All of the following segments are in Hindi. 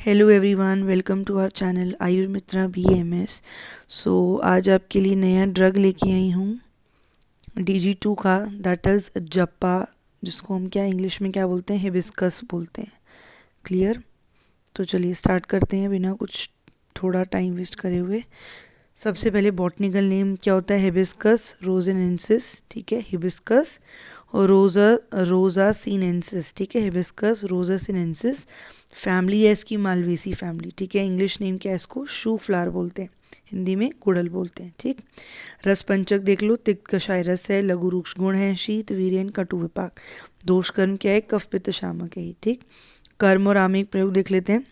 Hello everyone, welcome to our channel Ayur Mitra BMS। आज आपके लिए नया ड्रग लेके आई हूँ DG2 का, दैट इज़ जप्पा, जिसको हम क्या इंग्लिश में क्या बोलते हैं, हिबिस्कस बोलते हैं। क्लियर? तो चलिए स्टार्ट करते हैं बिना कुछ थोड़ा टाइम वेस्ट करे हुए। सबसे पहले बॉटनिकल नेम क्या होता है? हिबिस्कस रोजेनेंसिस। ठीक है, हिबिस्कस और रोजा सीनेंसिस। ठीक है, हिबिस्कस रोजा सीनेंसिस। फैमिली है इसकी मालवेसी फैमिली। ठीक है, इंग्लिश नेम क्या है इसको? शू फ्लावर बोलते हैं, हिंदी में गुड़हल बोलते हैं। ठीक, रस पंचक देख लो, तिक्त कषाय रस है, लघु रुक्ष गुण है, शीत वीर्यन कटु विपाक। दोष कर्म क्या है? कफ पित्त शामक है। ठीक, कर्म और आमिक प्रयोग देख लेते हैं।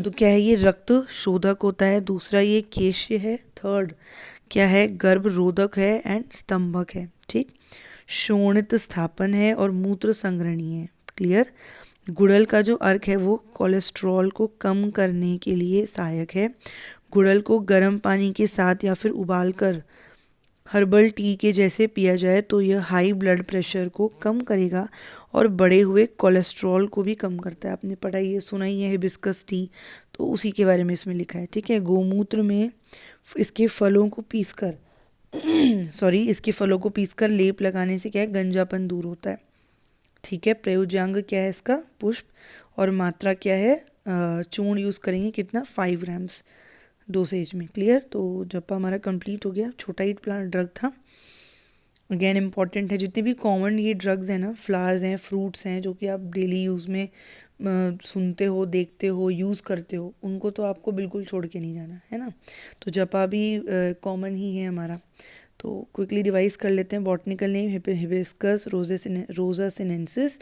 तो क्या है ये? रक्त शोधक होता है। दूसरा ये केश्य है। थर्ड क्या है? गर्भ रोधक है एंड स्तंभक है। ठीक, शोणित स्थापन है और मूत्र संग्रहणीय है। क्लियर? गुड़हल का जो अर्क है वो कोलेस्ट्रॉल को कम करने के लिए सहायक है। गुड़हल को गर्म पानी के साथ या फिर उबालकर हर्बल टी के जैसे पिया जाए तो यह हाई ब्लड प्रेशर को कम करेगा और बढ़े हुए कोलेस्ट्रॉल को भी कम करता है। आपने पढ़ा, ये सुना ही है हिबिस्कस टी, तो उसी के बारे में इसमें लिखा है। ठीक है, गोमूत्र में इसके फलों को पीसकर इसके फलों को पीसकर लेप लगाने से क्या है? गंजापन दूर होता है। ठीक है, प्रयोज्यांग क्या है इसका? पुष्प। और मात्रा क्या है? चूर्ण यूज़ करेंगे कितना? 5 ग्राम्स डोसेज में। क्लियर? तो जप्पा हमारा कंप्लीट हो गया। छोटा ही प्लांट ड्रग था। अगेन इंपॉर्टेंट है, जितने भी कॉमन ये ड्रग्स हैं ना, फ्लावर्स हैं, फ्रूट्स हैं, जो कि आप डेली यूज़ में सुनते हो, देखते हो, यूज़ करते हो, उनको तो आपको बिल्कुल छोड़ के नहीं जाना है ना। तो जपा भी कॉमन ही है हमारा। तो क्विकली रिवाइज कर लेते हैं। बॉटनिकल नेम हिबिस्कस रोजा सिनेंसिस।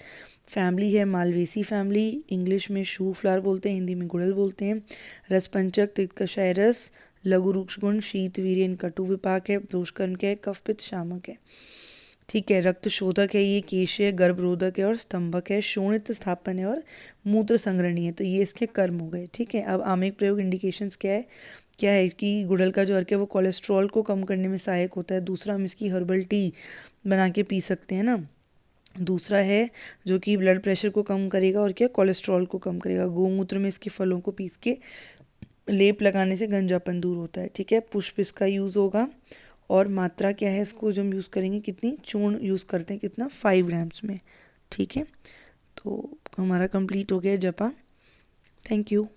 फैमिली है मालवेसी फैमिली, इंग्लिश में शू फ्लावर बोलते हैं, हिंदी में गुड़हल बोलते हैं। रस पंचक, तिक्त कषाय रस, लघु रुक्ष गुण, शीत वीर्यन कटु विपाक है। दोषकर्म क्या है? कफ पित्त शामक है। ठीक है, रक्त शोधक है, ये केश है, गर्भरोधक है और स्तंभक है, शोणित स्थापन है और मूत्र संग्रहणीय है। तो ये इसके कर्म हो गए। ठीक है, अब आमिक प्रयोग इंडिकेशंस क्या है कि गुड़हल का जो अर्क है वो कोलेस्ट्रॉल को कम करने में सहायक होता है। दूसरा, हम इसकी हर्बल टी बना के पी सकते हैं ना। दूसरा है जो कि ब्लड प्रेशर को कम करेगा और क्या? कोलेस्ट्रॉल को कम करेगा। गोमूत्र में इसके फलों को पीस के लेप लगाने से गंजापन दूर होता है। ठीक है, पुष्प इसका यूज़ होगा। और मात्रा क्या है इसको जो हम यूज़ करेंगे? कितनी? चूर्ण यूज़ करते हैं कितना? 5 ग्राम्स में। ठीक है, तो हमारा कंप्लीट हो गया जपा। Thank you.